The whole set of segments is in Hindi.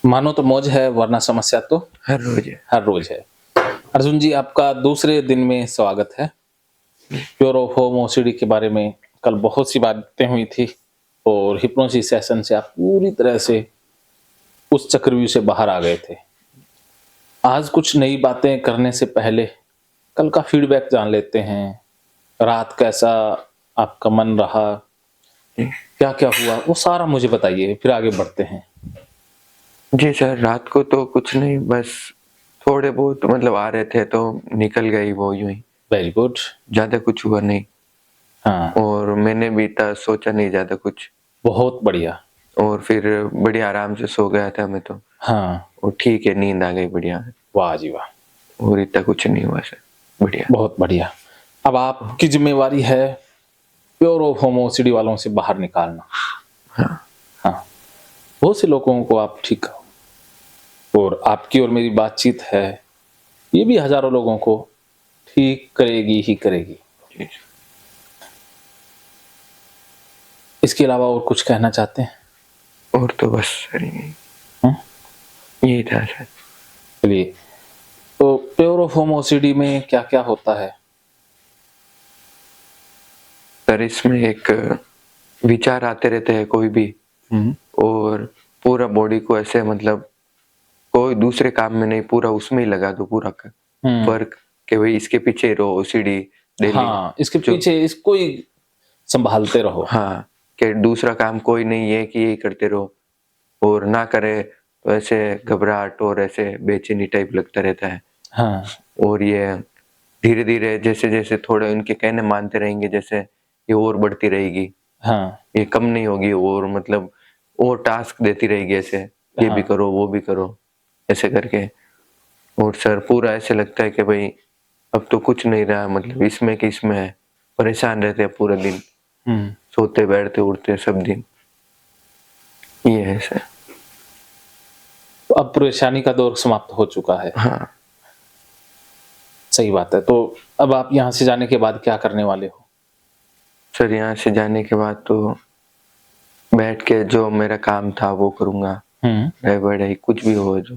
मानो तो मौज है वरना समस्या तो हर रोज है। हर रोज है। अर्जुन जी, आपका दूसरे दिन में स्वागत है। प्योर ऑफ होम ओसीडी के बारे में कल बहुत सी बातें हुई थी और हिप्नोसिस सेशन से आप पूरी तरह से उस चक्रव्यूह से बाहर आ गए थे। आज कुछ नई बातें करने से पहले कल का फीडबैक जान लेते हैं। रात कैसा आपका मन रहा, क्या क्या हुआ, वो सारा मुझे बताइए, फिर आगे बढ़ते हैं। जी सर, रात को तो कुछ नहीं, बस थोड़े बहुत मतलब आ रहे थे तो निकल गई वो यूं ही। Very good. ज़्यादा कुछ हुआ नहीं हाँ, और मैंने भी इतना सोचा नहीं ज़्यादा कुछ, बहुत बढ़िया। और फिर बढ़िया आराम से सो गया था मैं तो। हाँ, और ठीक है, नींद आ गई बढ़िया, वाह जी वाह, और इतना कुछ नहीं हुआ सर, बढ़िया। बहुत बढ़िया। अब आपकी जिम्मेवारी है प्योर ऑफ होम ओसीडी वालों से बाहर निकालना। हाँ हाँ, बहुत से लोगों को आप ठीक करो और आपकी और मेरी बातचीत है, ये भी हजारों लोगों को ठीक करेगी ही करेगी। जी। इसके अलावा और कुछ कहना चाहते हैं? और तो बस सर यही था सर। चलिए, तो प्योर ऑफ होम ओसीडी में क्या क्या होता है? सर इसमें एक विचार आते रहते हैं कोई भी, और पूरा बॉडी को ऐसे मतलब कोई दूसरे काम में नहीं, पूरा उसमें ही लगा दो पूरा का वर्क, कि भाई इसके पीछे रहो ओसीडी डेली। हाँ, इसके पीछे इसको ही संभालते रहो। हाँ, कि दूसरा काम कोई नहीं है कि यही करते रहो, और ना करे तो ऐसे घबराहट और ऐसे बेचैनी टाइप लगता रहता है। हाँ, और ये धीरे धीरे जैसे जैसे थोड़े उनके कहने मानते रहेंगे, जैसे ये और बढ़ती रहेगी, हाँ, ये कम नहीं होगी, और मतलब और टास्क देती रहेगी ऐसे, ये भी करो वो भी करो ऐसे करके। और सर पूरा ऐसे लगता है कि भाई अब तो कुछ नहीं रहा, मतलब इसमें कि इसमें है, परेशान रहते हैं पूरा दिन, सोते बैठते उठते सब दिन, ये है सर। तो अब परेशानी का दौर समाप्त हो चुका है। हाँ सही बात है। तो अब आप यहाँ से जाने के बाद क्या करने वाले हो? सर, यहाँ से जाने के बाद तो बैठ के जो मेरा काम था वो करूँगा, पढ़ाई कुछ भी हो जो।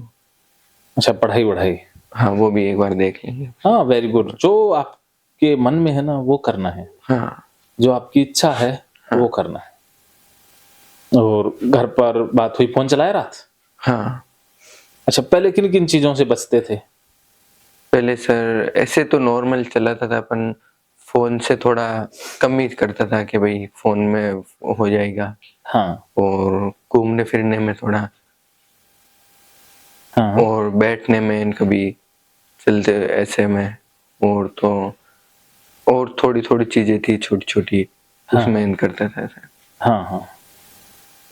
अच्छा, पढ़ाई वढ़ाई। हाँ, वो भी एक बार देख लेंगे। हाँ, वेरी गुड। जो आपके मन में है ना वो करना है। हाँ जो आपकी इच्छा है वो करना है। और घर पर बात हुई, फोन चलाया रात? हाँ। अच्छा, पहले किन किन चीजों से बचते थे? पहले सर ऐसे तो नॉर्मल चलाता था, अपन फोन से थोड़ा कम ही करता था कि भाई फोन में हो जाएगा। हाँ, और घूमने फिरने में थोड़ा, हाँ, और बैठने में कभी चलते ऐसे में, और तो और थोड़ी थोड़ी चीजें थी छोटी छोटी, उसमें इन करता था सर। हाँ, हाँ,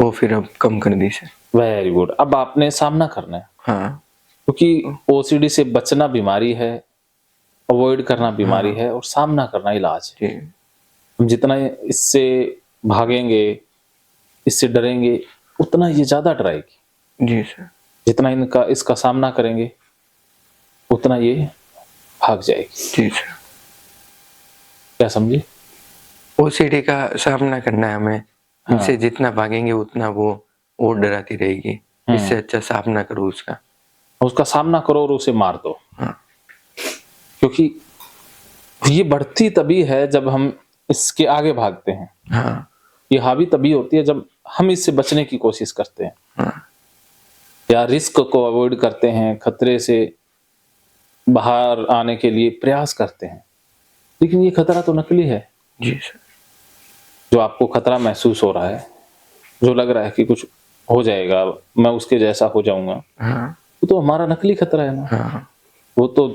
वो फिर अब कम कर दी सर। Very good. अब आपने सामना करना है, हाँ क्योंकि ओसीडी से बचना बीमारी है, अवॉइड करना बीमारी है, और सामना करना इलाज है। जी हम जितना इससे भागेंगे, इससे डरेंगे, उतना ये ज्यादा डराएगी। जी सर। जितना इसका सामना करेंगे उतना ये भाग जाएगी। जी सर। क्या समझे? ओसीडी का सामना करना है हमें, इनसे जितना भागेंगे उतना वो और डराती रहेगी, इससे अच्छा सामना करो उसका सामना करो और उसे मार दो। हाँ। क्योंकि ये बढ़ती तभी है जब हम इसके आगे भागते हैं। हाँ ये हावी तभी होती है जब हम इससे बचने की कोशिश करते हैं, हाँ। या रिस्क को अवॉइड करते हैं, खतरे से बाहर आने के लिए प्रयास करते हैं। लेकिन ये खतरा तो नकली है। जी सर। जो आपको खतरा महसूस हो रहा है, जो लग रहा है कि कुछ हो जाएगा, मैं उसके जैसा हो जाऊंगा, हाँ वो तो हमारा नकली खतरा है ना। हाँ वो तो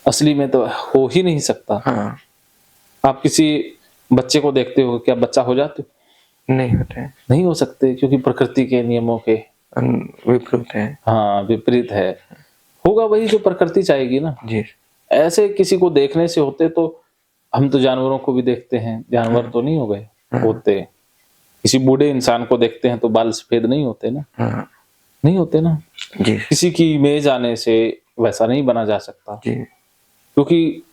असली में तो हो ही नहीं सकता। हाँ। आप किसी बच्चे को देखते हो, क्या बच्चा हो जाते हो? नहीं होते हैं, नहीं हो सकते, क्योंकि प्रकृति के नियमों के विपरीत है। हाँ विपरीत है। होगा वही जो प्रकृति चाहेगी ना। जी ऐसे किसी को देखने से होते तो हम तो जानवरों को भी देखते हैं, जानवर तो नहीं हो गए होते। किसी बूढ़े इंसान को देखते हैं तो बाल सफेद नहीं होते ना, हाँ। नहीं होते ना। जी किसी की इमेज आने से वैसा नहीं बना जा सकता, जी। क्योंकि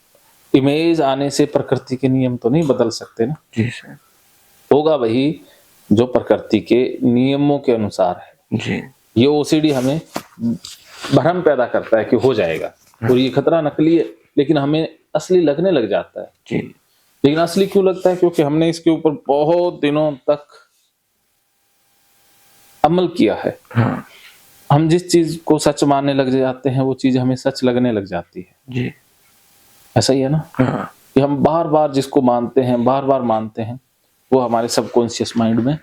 इमेज आने से प्रकृति के नियम तो नहीं बदल सकते ना। जी सर। होगा वही जो प्रकृति के नियमों के अनुसार है। जी ये ओसीडी हमें भ्रम पैदा करता है कि हो जाएगा, और ये खतरा नकली है, लेकिन हमें असली लगने लग जाता है। जी लेकिन असली क्यों लगता है? क्योंकि हमने इसके ऊपर बहुत दिनों तक अमल किया है। हाँ हम जिस चीज को सच मानने लग जाते हैं, वो चीज हमें सच लगने लग जाती है। जी ऐसा ही है ना, हाँ कि हम बार बार जिसको मानते हैं, बार बार मानते हैं, वो हमारे सबकॉन्शियस माइंड में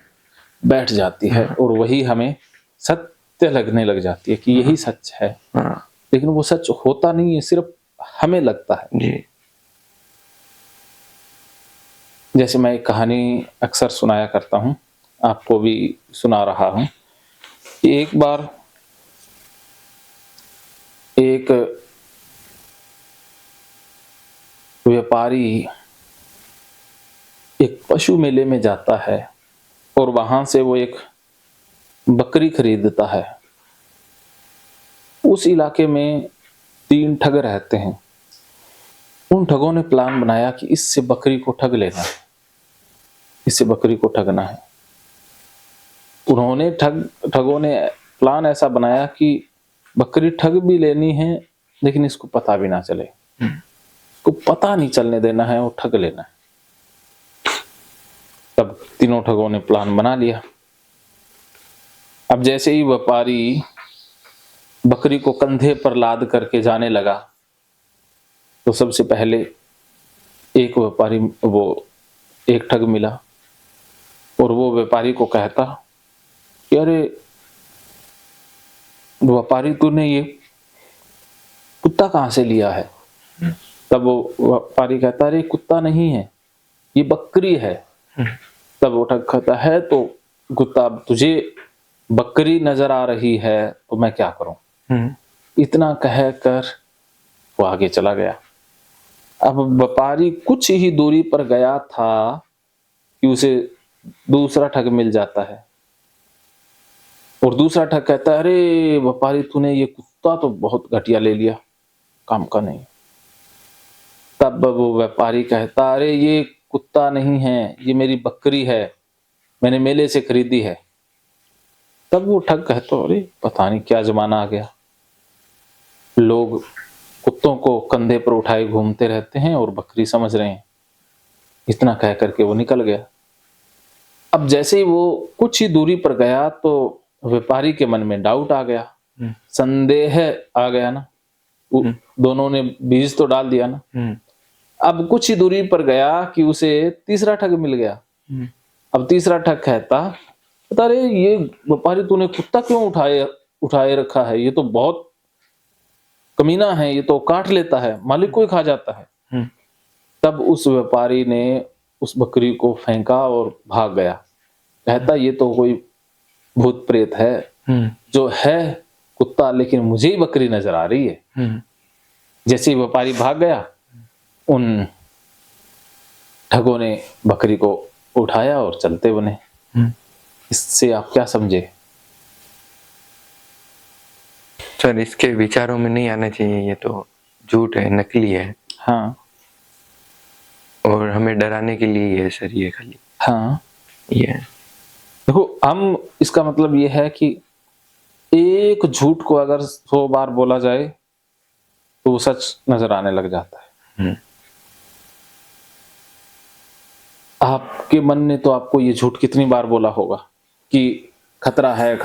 बैठ जाती है, और वही हमें सत्य लगने लग जाती है कि यही सच है। हाँ लेकिन वो सच होता नहीं है, सिर्फ हमें लगता है। जी जैसे मैं एक कहानी अक्सर सुनाया करता हूँ, आपको भी सुना रहा हूँ, कि एक बार एक व्यापारी एक पशु मेले में जाता है, और वहां से वो एक बकरी खरीदता है। उस इलाके में 3 ठग रहते हैं। उन ठगों ने प्लान बनाया कि इससे बकरी को ठग लेना है, इससे बकरी को ठगना है। ठगों ने प्लान ऐसा बनाया कि बकरी ठग भी लेनी है, लेकिन इसको पता भी ना चले, इसको पता नहीं चलने देना है, और ठग लेना है। तब तीनों ठगों ने प्लान बना लिया। अब जैसे ही व्यापारी बकरी को कंधे पर लाद करके जाने लगा, तो सबसे पहले एक ठग मिला, और वो व्यापारी को कहता कि अरे व्यापारी, तूने ये कुत्ता कहाँ से लिया है? तब वो व्यापारी कहता, अरे कुत्ता नहीं है, ये बकरी है। तब वो ठग कहता है, तो कुत्ता, तुझे बकरी नजर आ रही है तो मैं क्या करूं? इतना कहकर वो आगे चला गया। अब व्यापारी कुछ ही दूरी पर गया था कि उसे दूसरा ठग मिल जाता है, और दूसरा ठग कहता है, अरे व्यापारी, तूने ये कुत्ता तो बहुत घटिया ले लिया, काम का नहीं। तब वो व्यापारी कहता, अरे ये कुत्ता नहीं है, ये मेरी बकरी है, मैंने मेले से खरीदी है। तब वो ठग कहता, अरे पता नहीं क्या जमाना आ गया, लोग कुत्तों को कंधे पर उठाए घूमते रहते हैं और बकरी समझ रहे हैं। इतना कह करके वो निकल गया। अब जैसे ही वो कुछ ही दूरी पर गया, तो व्यापारी के मन में डाउट आ गया, संदेह आ गया ना, दोनों ने बीज तो डाल दिया ना। अब कुछ ही दूरी पर गया कि उसे तीसरा ठग मिल गया। अब तीसरा ठग कहता, अरे ये व्यापारी, तूने कुत्ता क्यों उठाए रखा है, ये तो बहुत कमीना है, ये तो काट लेता है, मालिक को ही खा जाता है। तब उस व्यापारी ने उस बकरी को फेंका और भाग गया। कहता, ये तो कोई भूत प्रेत है, जो है कुत्ता, लेकिन मुझे ही बकरी नजर आ रही है। जैसे ही व्यापारी भाग गया, उन ठगों ने बकरी को उठाया और चलते बने। इससे आप क्या समझे? सर, इसके विचारों में नहीं आना चाहिए, ये तो झूठ है, नकली है। हाँ, और हमें डराने के लिए ही है सर, ये खाली। हाँ, ये देखो, हम इसका मतलब ये है कि एक झूठ को अगर 100 बार बोला जाए तो वो सच नजर आने लग जाता है। आपके मन ने तो आपको ये झूठ कितनी बार बोला होगा कि खतरा है,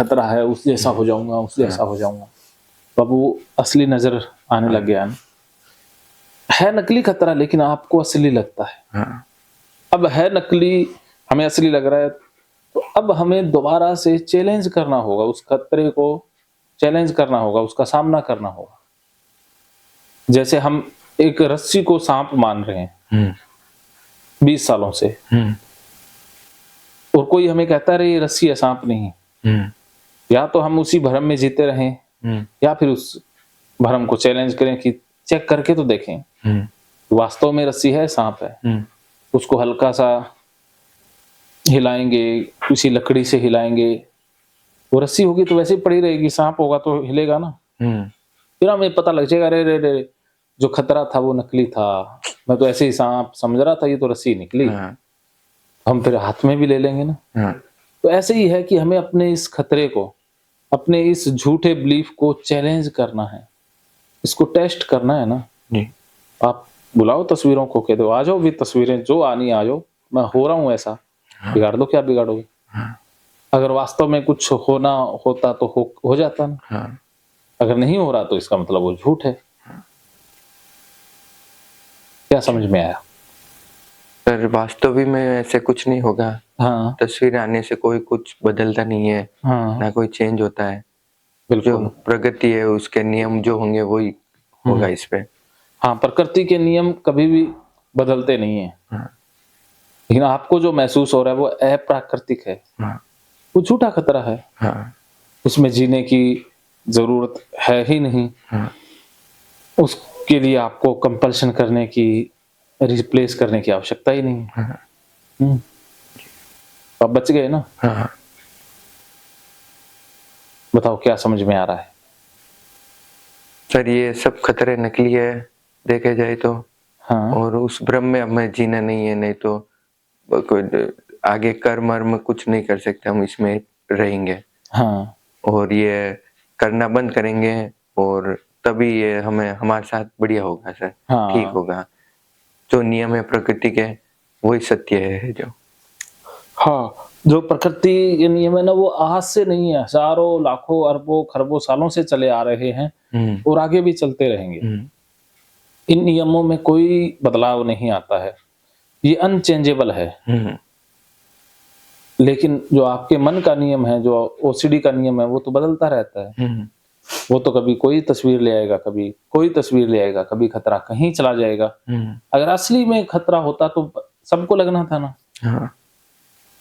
उस जैसा हो जाऊंगा, उस जैसा हो जाऊंगा। तो अब वो असली नजर आने लग गया ना। है नकली खतरा, लेकिन आपको असली लगता है। अब है नकली, हमें असली लग रहा है, तो अब हमें दोबारा से चैलेंज करना होगा, उस खतरे को चैलेंज करना होगा, उसका सामना करना होगा। जैसे हम एक रस्सी को सांप मान रहे हैं 20 सालों से, और कोई हमें कहता है, ये रस्सी है, सांप नहीं है। या तो हम उसी भ्रम में जीते रहें, या फिर उस भ्रम को चैलेंज करें कि चेक करके तो देखें, वास्तव में रस्सी है, सांप है। उसको हल्का सा हिलाएंगे, किसी लकड़ी से हिलाएंगे, वो रस्सी होगी तो वैसे ही पड़ी रहेगी, सांप होगा तो हिलेगा ना। फिर हमें पता लग जाएगा, अरे रे रे, जो खतरा था वो नकली था, मैं तो ऐसे ही सांप समझ रहा था, ये तो रस्सी निकली। हम फिर हाथ में भी ले लेंगे ना। तो ऐसे ही है कि हमें अपने इस खतरे को अपने इस झूठे बिलीफ को चैलेंज करना है, इसको टेस्ट करना है ना। जी। आप बुलाओ तस्वीरों को, कह दो आ जाओ भी तस्वीरें जो आनी आ जाओ, मैं हो रहा हूँ ऐसा, हाँ, बिगाड़ दो क्या बिगाड़ोगे? हाँ, अगर वास्तव में कुछ होना होता तो हो जाता ना, हाँ, अगर नहीं हो रहा तो इसका मतलब वो झूठ है। हाँ। क्या समझ में आया? पर वास्तविक में ऐसे कुछ नहीं होगा। हाँ, तस्वीर आने से कोई कुछ बदलता नहीं है, हाँ, ना कोई चेंज होता है। जो बिल्कुल। प्रगति है उसके नियम जो होंगे वही होगा हुँ। इस पे। हाँ, प्रकृति के नियम कभी भी बदलते नहीं हैं, हाँ, लेकिन आपको जो महसूस हो रहा है वो अप्राकृतिक है, हाँ, वो झूठा खतरा है, हाँ, उसमें जीने की ज़रूरत है ही नहीं। हाँ, उसके लिए आपको कंपल्शन करने की, रिप्लेस करने की आवश्यकता ही नहीं है। हाँ, हुँ, तो आप बच गए ना। हाँ। बताओ क्या समझ में आ रहा है? सर ये सब खतरे नकली है, देखे जाए तो। हाँ, और उस भ्रम में हमें जीना नहीं है, नहीं तो कोई आगे कर्म वर्म कुछ नहीं कर सकते, हम इसमें रहेंगे। हाँ, और ये करना बंद करेंगे और तभी ये हमें हमारे साथ बढ़िया होगा सर, ठीक हाँ, होगा। जो नियम है प्रकृति के वही सत्य है जो। हाँ, जो प्रकृति के नियम है ना वो आज से नहीं है, हज़ारों, लाखों, अरबों, खरबों सालों से चले आ रहे हैं हुँ, और आगे भी चलते रहेंगे। हुँ, इन नियमों में कोई बदलाव नहीं आता है, ये अनचेंजेबल है। हुँ, लेकिन जो आपके मन का नियम है, जो ओसीडी का नियम है, वो तो बदलता रहता है। हुँ, वो तो कभी कोई तस्वीर ले आएगा, कभी कोई तस्वीर ले आएगा, कभी खतरा कहीं चला जाएगा। हुँ, अगर असली में खतरा होता तो सबको लगना था ना। हाँ,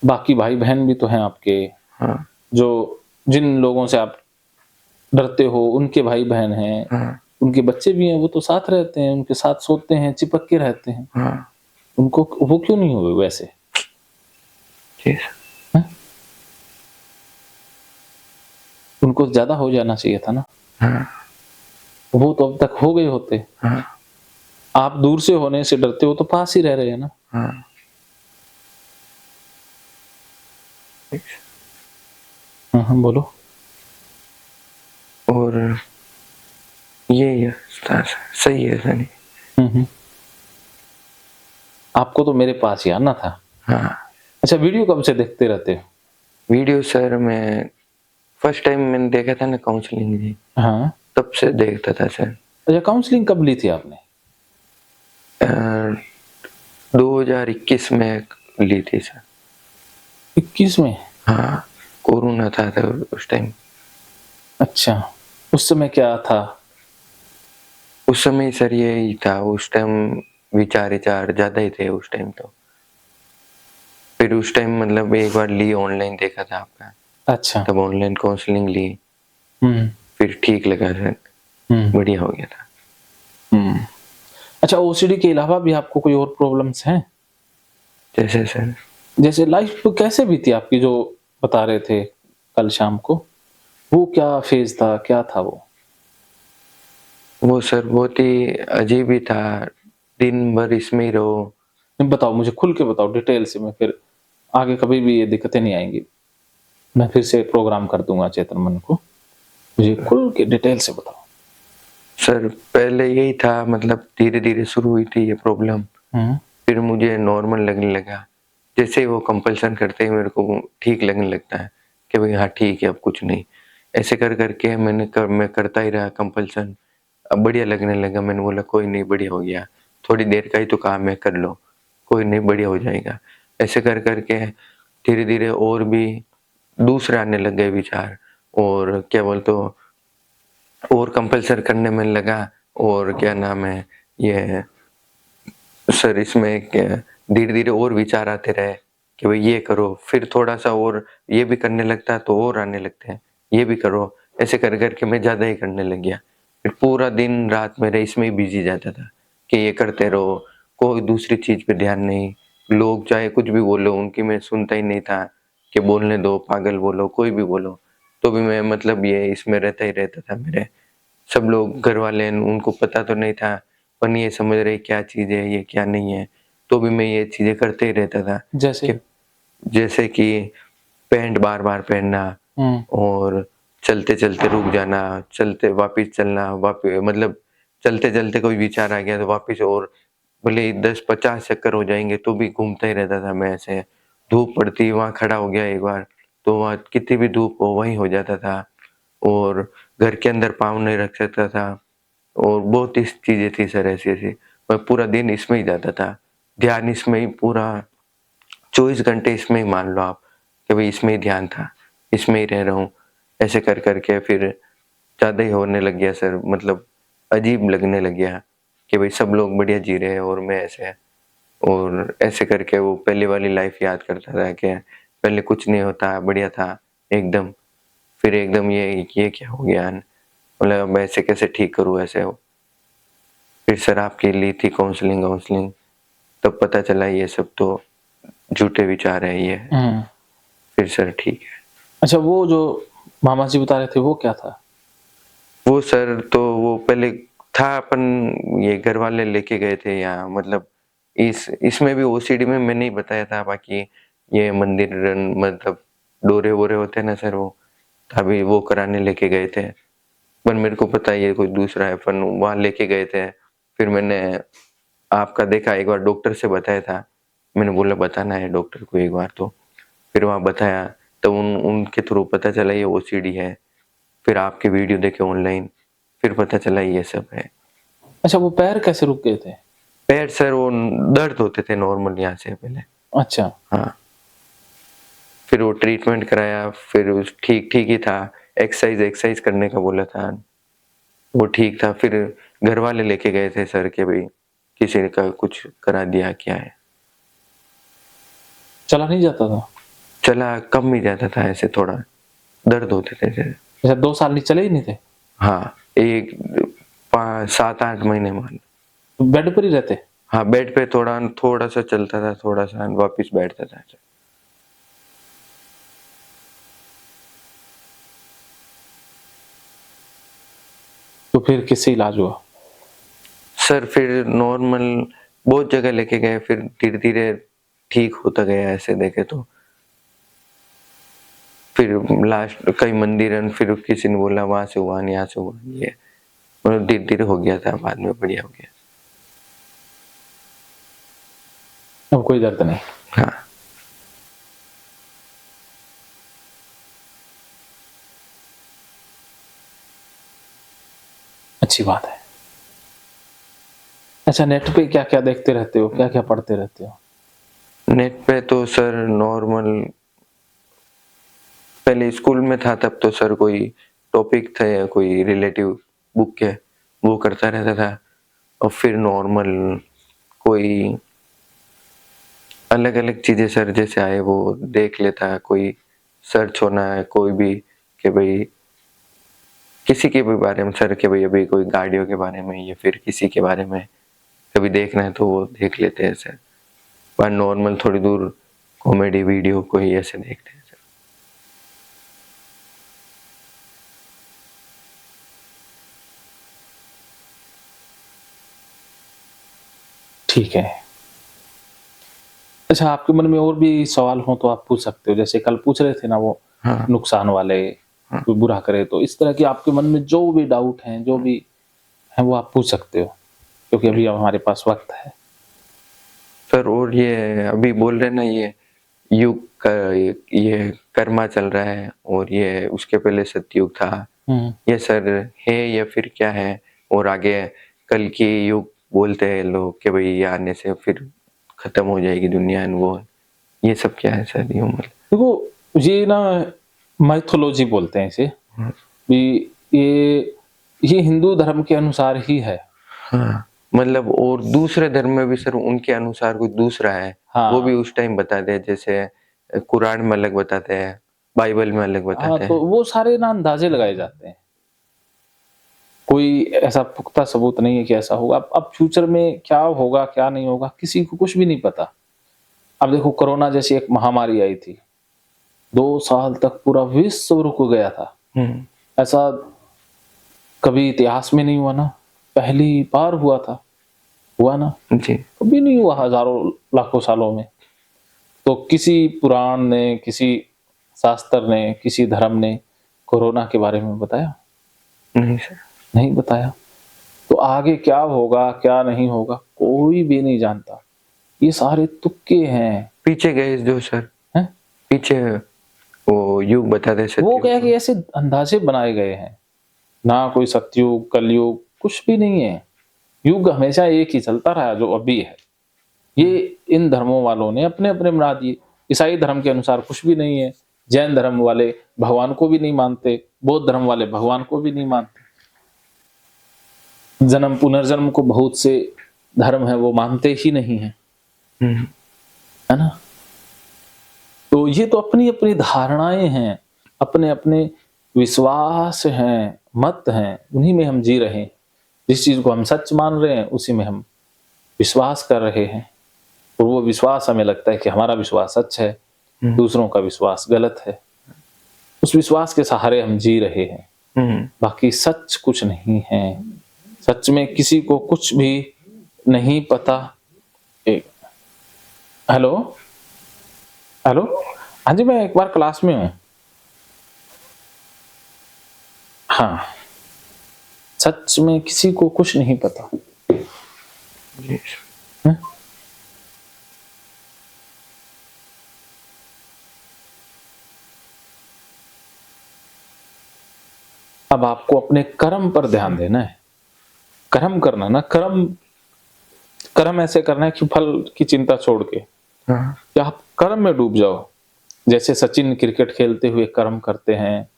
बाकी भाई-बहन भी तो हैं आपके, हाँ, जो जिन लोगों से आप डरते हो, उनके भाई-बहन हैं, हाँ, उनके बच्चे भी हैं, वो तो साथ रहते हैं, उनके साथ सोते हैं, चिपक के रहते हैं। हाँ, उनको वो क्यों नहीं हुए वैसे? जी सर। हैं? उनको ज़्यादा हो जाना चाहिए था ना। हाँ, वो तो अब तक हो गए होते। हाँ, आप दूर से होने से डरते हो तो पास ही रह रहे हैं ना। हाँ, ठीक है। हाँ, हाँ, बोलो। और यही है सही है सनी। हुँ, हुँ। आपको तो मेरे पास ही आना था। हाँ, अच्छा वीडियो कब से देखते रहते हो? वीडियो सर मैं फर्स्ट टाइम मैंने देखा था ना काउंसलिंग जी, हाँ। तब से देखता था सर। अच्छा काउंसलिंग कब ली थी आपने? अ, 2021 में ली थी सर। 21 में? हाँ, कोरोना था तब उस टाइम। अच्छा, उस समय क्या था? उस समय सर यही था, उस टाइम विचार-विचार ज़्यादा ही थे उस टाइम तो। फिर उस टाइम मतलब एक बार ली ऑनलाइन देखा था आपका, अच्छा। तब ऑनलाइन काउंसलिंग ली, हुँ, फिर ठीक लगा सर, हुँ, बढ़िया हो गया था। हुँ। अच्छा ओसीडी के अलावा भी आपको कोई और प्रॉब्लम्स हैं? जैसे सर जैसे लाइफ कैसे बीती आपकी जो बता रहे थे कल शाम को? वो क्या फ़ेज़ था, क्या था वो? वो सर बहुत ही अजीब ही था, दिन भर इसमें ही रहो। नहीं बताओ मुझे खुल के बताओ डिटेल से मैं फिर आगे कभी भी ये दिक्कतें नहीं आएँगी। मैं फिर से प्रोग्राम कर दूँगा चेतन मन को। मुझे खुल के डिटेल से बताओ। सर पहले यही था मतलब धीरे-धीरे शुरू हुई थी ये प्रॉब्लम, हुँ, फिर मुझे नॉर्मल लगने लगा। जैसे ही वो कंपल्सन करते ही मेरे को ठीक लगने लगता है कि भाई हाँ ठीक है अब कुछ नहीं। ऐसे कर के मैं करता ही रहा कंपल्सन। अब बढ़िया लगने लगा, मैंने बोला कोई नहीं बढ़िया हो गया, थोड़ी देर का ही तो काम है कर लो, कोई नहीं बढ़िया हो जाएगा। ऐसे कर के धीरे-धीरे और भी दूसरे आने लग गए विचार और क्या बोलते हो और कंपल्सन करने में लगा और क्या नाम है ये सर इसमें क्या धीरे-धीरे और विचार आते रहे कि भाई ये करो, फिर थोड़ा-सा और ये भी करने लगता है तो और आने लगते हैं, ये भी करो, ऐसे कर के मैं ज़्यादा ही करने लग गया। फिर पूरा दिन-रात मेरा इसमें ही बिज़ी जाता था कि ये करते रहो, कोई दूसरी चीज़ पे ध्यान नहीं, लोग चाहे कुछ भी बोलो उनकी मैं सुनता ही नहीं था कि बोलने दो, पागल बोलो, कोई भी बोलो, तो भी मैं मतलब ये इसमें रहता ही रहता था मेरे। सब लोग घरवाले उनको पता तो नहीं था, पर ये समझ रहे क्या चीज़ है, ये क्या नहीं है, तो भी मैं ये चीज़ें करते ही रहता था जैसे? कि जैसे कि पैंट बार-बार पहनना हुँ, और चलते चलते रुक जाना, चलते वापिस चलना, वापिस मतलब चलते चलते कोई विचार आ गया तो वापिस, और भले 10-50 चक्कर हो जाएंगे तो भी घूमता ही रहता था मैं ऐसे। धूप पड़ती, वहां खड़ा हो गया एक बार तो वहां कितनी भी धूप हो वहीं हो जाता था, और घर के अंदर पाँव नहीं रख सकता था, और बहुत ही चीजें थी सर ऐसी ऐसी। मैं पूरा दिन इसमें ही जाता था, ध्यान इसमें ही पूरा 24 घंटे इसमें ही मान लो आप, कि भाई इसमें ही ध्यान था, इसमें ही रह रहा हूँ। ऐसे कर करके फिर ज्यादा ही होने लग गया सर, मतलब अजीब लगने लग गया कि भाई सब लोग बढ़िया जी रहे हैं और मैं ऐसे। और ऐसे करके वो पहले वाली लाइफ याद करता था कि पहले कुछ नहीं होता, बढ़िया था एकदम, फिर एकदम ये क्या हो गया, मतलब मैं ऐसे कैसे ठीक करूँ ऐसे हो। फिर सर आपकी ली थी काउंसलिंग, तब पता चला ये सब तो झूठे विचार है ये। फिर सर ठीक है। अच्छा, वो जो मामा जी बता रहे थे वो क्या था? वो सर तो वो पहले था, अपन ये घर वाले लेके गए थे यहाँ, मतलब इसमें भी ओसीडी में मैंने ही बताया था, बाकी ये मंदिर मतलब डोरे वोरे होते हैं ना सर, वो अभी वो कराने लेके गए थे, पर मेरे को पता है ये कोई दूसरा है, पर वहां लेके गए थे। फिर मैंने आपका देखा, एक बार डॉक्टर से बताया था, मैंने बोला बताना है डॉक्टर को एक बार, तो फिर वहां बताया, तो उनके थ्रू पता चला ये ओसीडी है। फिर आपके वीडियो देखे ऑनलाइन, फिर पता चला ये सब है। अच्छा, वो पैर कैसे रुक गए थे? पैर सर वो दर्द होते थे नॉर्मल यहाँ से पहले। अच्छा। हाँ, फिर वो ट्रीटमेंट कराया, फिर ठीक ठीक ही था, एक्सरसाइज करने का बोला था, वो ठीक था। फिर घर वाले लेके गए थे सर के भाई किसी का कुछ करा दिया क्या है। चला नहीं जाता था? चला कम ही जाता था, ऐसे थोड़ा दर्द होते थे सर। अच्छा, 2 साल नहीं चले ही नहीं थे? हाँ, एक 7-8 महीने मान। तो बेड पर ही रहते? हाँ, बेड पे थोड़ा थोड़ा सा चलता था, थोड़ा सा वापिस बैठता था। तो फिर किससे इलाज हुआ? सर फिर नॉर्मल बहुत जगह लेके गए, फिर धीरे धीरे ठीक होता गया ऐसे देखे तो। फिर लास्ट कई मंदिर, फिर किसी ने बोला वहां से हुआ, यहाँ से हुआ, ये मतलब धीरे धीरे हो गया था, बाद में बढ़िया हो गया। अब कोई दर्द नहीं? हाँ। अच्छी बात है। अच्छा, नेट पे क्या क्या देखते रहते हो, क्या क्या पढ़ते रहते हो? नेट पे तो सर नॉर्मल, पहले स्कूल में था तब तो सर कोई टॉपिक थे या कोई रिलेटिव बुक के, वो करता रहता था। और फिर नॉर्मल कोई अलग अलग चीजें सर जैसे आए वो देख लेता, कोई सर्च होना है कोई भी, कि भाई किसी के भी बारे में सर, के भाई अभी कोई गाड़ियों के बारे में या फिर किसी के बारे में कभी देखना है तो वो देख लेते हैं सर। पर नॉर्मल थोड़ी दूर कॉमेडी वीडियो कोई ऐसे देखते हैं सर। ठीक है। अच्छा, आपके मन में और भी सवाल हो तो आप पूछ सकते हो, जैसे कल पूछ रहे थे ना वो हाँ। नुकसान वाले, कोई बुरा करे, तो इस तरह के आपके मन में जो भी डाउट हैं, जो भी है, वो आप पूछ सकते हो, क्योंकि अभी हमारे पास वक्त है। सर और ये अभी बोल रहे ना ये युग का, ये कर्मा चल रहा है और ये उसके पहले सतयुग था, ये सर है या फिर क्या है? और आगे कल की युग बोलते हैं लोग कि भाई ये आने से फिर खत्म हो जाएगी दुनिया, एंड वो ये सब क्या है सर? ये मतलब देखो, ये ना माइथोलॉजी बोलते हैं इसे, भी ये हिंदू धर्म के अनुसार ही है। हाँ, मतलब और दूसरे धर्म में भी सर उनके अनुसार कुछ दूसरा है, वो भी हाँ। उस टाइम बताते हैं, जैसे कुरान में अलग बताते हैं, बाइबल में अलग हाँ, बताते तो हैं। वो सारे ना अंदाजे लगाए जाते हैं, कोई ऐसा पुख्ता सबूत नहीं है कि ऐसा होगा। अब फ्यूचर में क्या होगा क्या नहीं होगा किसी को कुछ भी नहीं पता। अब देखो, कोरोना जैसी एक महामारी आई थी, 2 साल तक पूरा विश्व रुक गया था। ऐसा कभी इतिहास में नहीं हुआ ना, पहली बार हुआ था, हुआ ना, जी। कभी नहीं हुआ हजारों लाखों सालों में। तो किसी पुराण ने, किसी शास्त्र ने, किसी धर्म ने कोरोना के बारे में बताया? नहीं सर। नहीं बताया। तो आगे क्या होगा, क्या नहीं होगा, कोई भी नहीं जानता। ये सारे तुक्के हैं। पीछे गए जो सर, हैं? पीछे वो युग बताते वो सत्युग क्या है को। कि ऐसे अंदाजे बनाए गए हैं। ना कोई सतयुग, कलयुग, कुछ भी नहीं है। युग हमेशा एक ही चलता रहा जो अभी है। ये इन धर्मों वालों ने अपने-अपने बना दिए। ईसाई धर्म के अनुसार कुछ भी नहीं है। जैन धर्म वाले भगवान को भी नहीं मानते, बौद्ध धर्म वाले भगवान को भी नहीं मानते। जन्म पुनर्जन्म को बहुत से धर्म है वो मानते ही नहीं है। हम्म, है ना? तो ये तो अपनी-अपनी धारणाएँ हैं, अपने-अपने विश्वास हैं, मत हैं, उन्हीं में हम जी रहे हैं। जिस चीज़ को हम सच मान रहे हैं, उसी में हम विश्वास कर रहे हैं। और वो विश्वास हमें लगता है कि हमारा विश्वास सच है, दूसरों का विश्वास गलत है। उस विश्वास के सहारे हम जी रहे हैं, बाकी सच कुछ नहीं है। सच में किसी को कुछ भी नहीं पता। एक हेलो? हेलो? हाँ जी, मैं एक बार क्लास में हूँ। हाँ, सच में किसी को कुछ नहीं पता। जी हैं? अब आपको अपने कर्म पर ध्यान देना है। कर्म करना ना, कर्म कर्म ऐसे करना है कि फल की चिंता छोड़ के, हाँ। कि आप कर्म में डूब जाओ। जैसे सचिन क्रिकेट खेलते हुए कर्म करते हैं,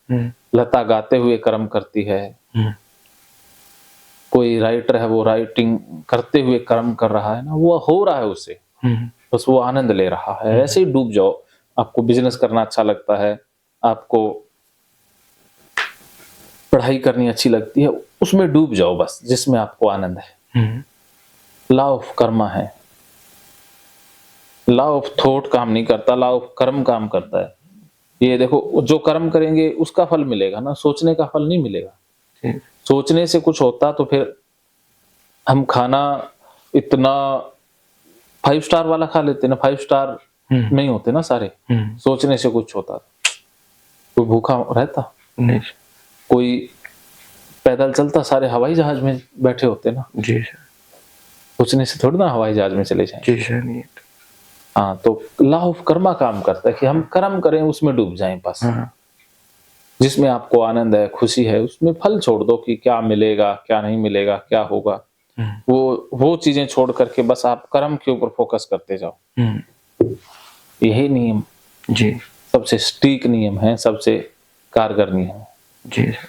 लता गाते हुए कर्म करती है, कोई राइटर है वो राइटिंग करते हुए कर्म कर रहा है ना, वो हो रहा है उसे, बस वो आनंद ले रहा है। ऐसे ही डूब जाओ। आपको बिजनेस करना अच्छा लगता है, आपको पढ़ाई करनी अच्छी लगती है, उसमें डूब जाओ बस, जिसमें आपको आनंद है। लॉ ऑफ कर्मा है। लॉ ऑफ थॉट काम नहीं करता, लॉ ऑफ कर्म काम करता है। ये देखो, जो कर्म करेंगे उसका फल मिलेगा ना, सोचने का फल नहीं मिलेगा। सोचने से कुछ होता तो फिर हम खाना इतना 5 स्टार वाला खा लेते ना, 5 स्टार नहीं होते ना सारे। सोचने से कुछ होता, कोई भूखा रहता नहीं। कोई पैदल चलता, सारे हवाई जहाज में बैठे होते ना। जी सर। सोचने से थोड़ी ना हवाई जहाज में चले जाएं। जी सर। नहीं। हाँ, तो लॉ ऑफ कर्मा काम करता है कि हम कर्म करें, उसमें डूब जाएं बस। हाँ। जिसमें आपको आनंद है, खुशी है, उसमें फल छोड़ दो कि क्या मिलेगा, क्या नहीं मिलेगा, क्या होगा। वो चीजें छोड़ करके बस आप कर्म के ऊपर फोकस करते जाओ। यही नियम जी। सबसे सटीक नियम है, सबसे कारगर नियम है। जी सर।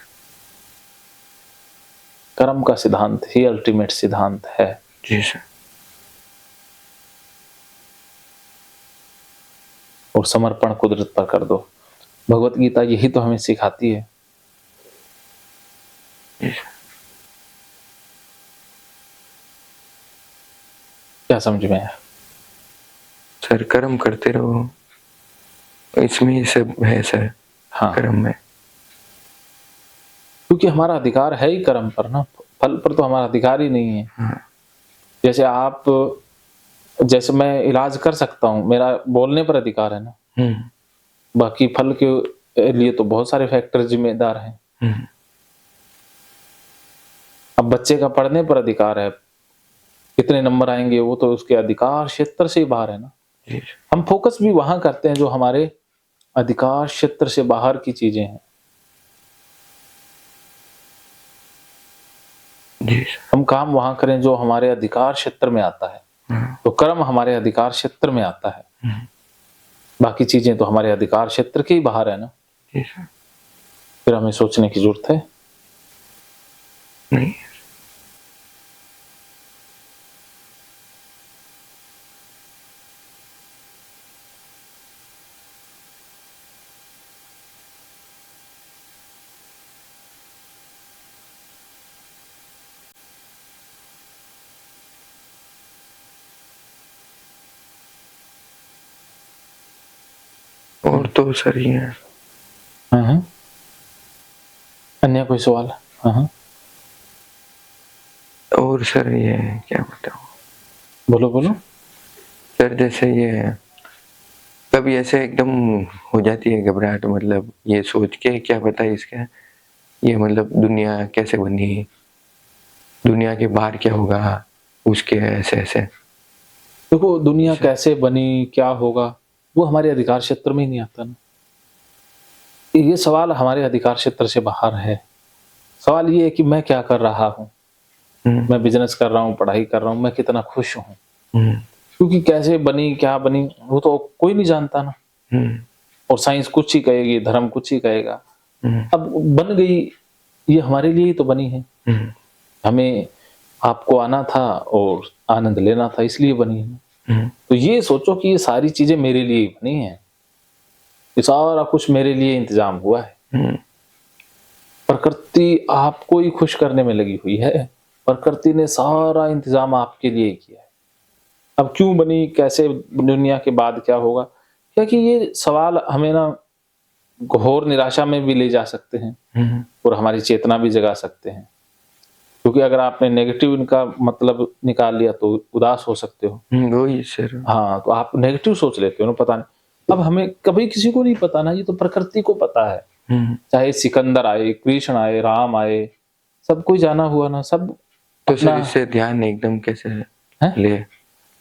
कर्म का सिद्धांत ही अल्टीमेट सिद्धांत है। जी सर। और समर्पण कुदरत पर कर दो। भगवत गीता यही तो हमें सिखाती है। जी सर। क्या समझ में आया? सर कर्म करते रहो, इसमें ये सब है सर। हाँ, कर्म में। क्योंकि हमारा अधिकार है ही कर्म पर ना, फल पर तो हमारा अधिकार ही नहीं है। हाँ। जैसे मैं इलाज कर सकता हूँ, मेरा बोलने पर अधिकार है ना। बाकी फल के लिए तो बहुत सारे फैक्टर जिम्मेदार हैं। अब बच्चे का पढ़ने पर अधिकार है, कितने नंबर आएंगे वो तो उसके अधिकार क्षेत्र से ही बाहर है ना। जी। हम फोकस भी वहां करते हैं जो हमारे अधिकार क्षेत्र से बाहर की चीजें हैं। जी। हम काम वहां करें जो हमारे अधिकार क्षेत्र में आता है। तो कर्म हमारे अधिकार क्षेत्र में आता है। बाकी चीजें तो हमारे अधिकार क्षेत्र के ही बाहर है ना। जी सर। फिर हमें सोचने की जरूरत है नहीं। और तो सर ये है। हाँ। अन्य कोई सवाल? हाँ, और सर ये क्या बताऊं? बोलो बोलो। सर जैसे ये कभी ऐसे एकदम हो जाती है घबराहट, मतलब ये सोच के क्या पता इसका, ये मतलब दुनिया कैसे बनी, दुनिया के बाहर क्या होगा, उसके ऐसे ऐसे। देखो दुनिया कैसे बनी, क्या होगा, वो हमारे अधिकार क्षेत्र में ही नहीं आता ना। ये सवाल हमारे अधिकार क्षेत्र से बाहर है। सवाल ये है कि मैं क्या कर रहा हूँ? मैं बिज़नेस कर रहा हूँ, पढ़ाई कर रहा हूँ, मैं कितना खुश हूँ? क्योंकि कैसे बनी, क्या बनी, वो तो कोई नहीं जानता ना। और साइंस कुछ ही कहेगी, धर्म कुछ ही कहेगा। अब बन गई, ये हमारे लिए ही तो बनी है। हमें आपको आना था और आनंद लेना था, इसलिए बनी है। तो ये सोचो कि ये सारी चीज़ें मेरे लिए ही बनी हैं। ये सारा कुछ मेरे लिए इंतज़ाम हुआ है। प्रकृति आपको ही खुश करने में लगी हुई है। प्रकृति ने सारा इंतज़ाम आपके लिए किया है। अब क्यों बनी, कैसे, दुनिया के बाद क्या होगा? क्योंकि ये सवाल हमें ना घोर निराशा में भी ले जा सकते हैं और हमारी चेतना भी जगा सकते हैं। क्योंकि अगर आपने नेगेटिव इनका मतलब निकाल लिया तो उदास हो सकते हो। वही सर। हाँ, तो आप नेगेटिव सोच लेते हो ना, पता नहीं। अब हमें कभी किसी को नहीं पता ना, ये तो प्रकृति को पता है। चाहे सिकंदर आए, कृष्ण आए, राम आए, सब कोई जाना हुआ ना, सब तो सर अपना इससे ध्यान एकदम कैसे है। ले?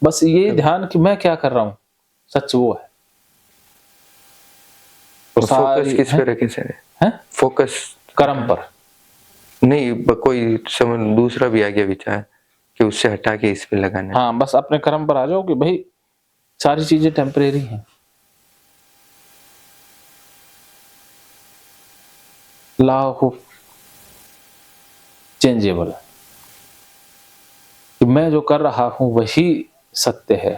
बस ये ध्यान कि मैं क्या कर रहा हूँ, सच वो है। तो फोकस किस पे है? रखे सर? है? फोकस कर्म पर। नहीं, कोई समझ दूसरा भी आ गया विचार कि उससे हटा के इस पे लगाना है। हाँ, बस अपने कर्म पर आ जाओ कि भाई सारी चीजें टेम्परेरी हैं। लॉ ऑफ चेंजेबल, कि मैं जो कर रहा हूँ वही सत्य है।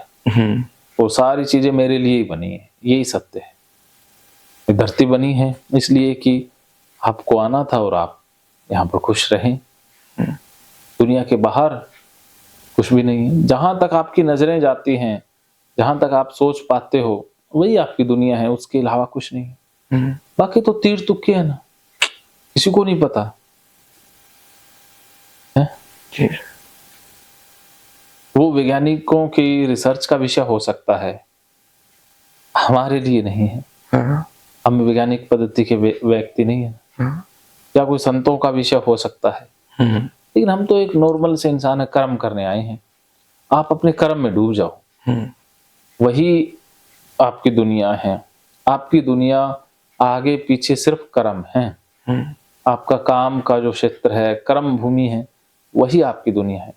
वो सारी चीजें मेरे लिए ही बनी है, यही सत्य है। धरती बनी है इसलिए कि आपको आना था और आप यहाँ पर खुश रहें। दुनिया के बाहर कुछ भी नहीं है। जहां तक आपकी नजरें जाती हैं, जहां तक आप सोच पाते हो, वही आपकी दुनिया है, उसके अलावा कुछ नहीं है। बाकी तो तीर तुक्के है ना, किसी को नहीं पता है। वो वैज्ञानिकों की रिसर्च का विषय हो सकता है, हमारे लिए नहीं है। हम वैज्ञानिक पद्धति के व्यक्ति नहीं है। या कोई संतों का विषय हो सकता है, लेकिन हम तो एक नॉर्मल से इंसान है, कर्म करने आए हैं। आप अपने कर्म में डूब जाओ, वही आपकी दुनिया है। आपकी दुनिया आगे पीछे सिर्फ कर्म है। आपका काम का जो क्षेत्र है, कर्म भूमि है, वही आपकी दुनिया है।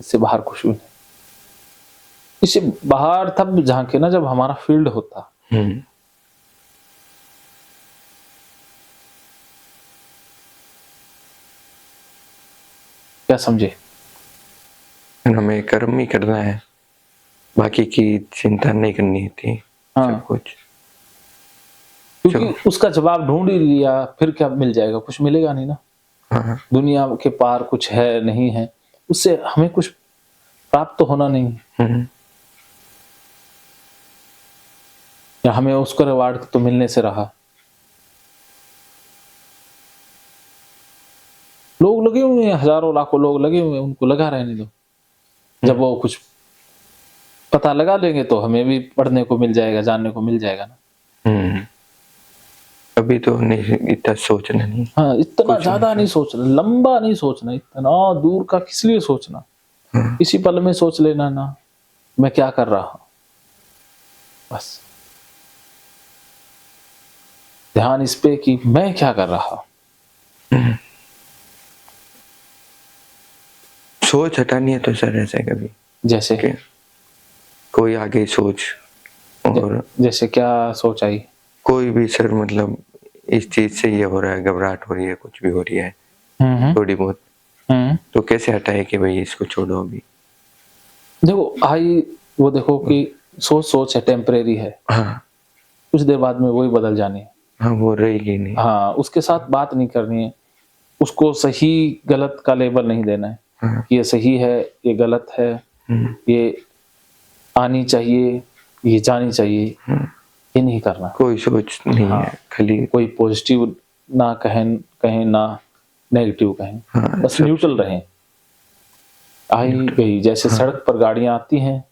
इससे बाहर कुछ भी नहीं। इससे बाहर तब झांके ना जब हमारा फील्ड होता। क्या समझे? हमें कर्म ही करना है, बाकी की चिंता नहीं करनी थी। हाँ, सब कुछ क्योंकि उसका जवाब ढूंढ ही लिया, फिर क्या मिल जाएगा? कुछ मिलेगा नहीं ना। दुनिया के पार कुछ है नहीं है, उससे हमें कुछ प्राप्त तो होना नहीं है। या हमें उसका रिवार्ड तो मिलने से रहा। लोग लगे हुए हैं, हजारों लाखों लोग लगे हुए हैं, उनको लगा रहने दो। जब वो कुछ पता लगा लेंगे तो हमें भी पढ़ने को मिल जाएगा, जानने को मिल जाएगा ना। अभी तो नहीं, इतना सोचना नहीं। हाँ, इतना ज्यादा नहीं सोचना, लंबा नहीं सोचना, इतना दूर का किस लिए सोचना। इसी पल में सोच लेना ना, मैं क्या कर रहा हूं, बस ध्यान इस पे कि मैं क्या कर रहा हूं। सोच हटानी है तो सर ऐसा कभी जैसे कोई आगे सोच, और जैसे क्या सोच आई? कोई भी सर, मतलब इस चीज से ये हो रहा है, घबराहट हो रही है, कुछ भी हो रही है थोड़ी बहुत, तो कैसे हटाए कि भाई इसको छोड़ो अभी? देखो आई, वो देखो कि सोच है, टेम्परेरी है। हाँ, कुछ देर बाद में वही बदल जानी है। हाँ, वो रहेगी नहीं। हाँ, उसके साथ बात नहीं करनी है, उसको सही गलत का लेबल नहीं देना है। ये सही है, ये गलत है, ये आनी चाहिए, ये जानी चाहिए, ये नहीं करना। कोई सोच नहीं है, खाली कोई पॉजिटिव ना कहें ना नेगेटिव कहें, बस न्यूट्रल रहें। आई गई, जैसे सड़क पर गाड़ियां आती हैं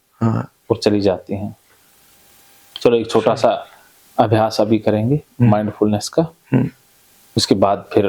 और चली जाती हैं। चलो एक छोटा सा अभ्यास अभी करेंगे माइंडफुलनेस का, उसके बाद फिर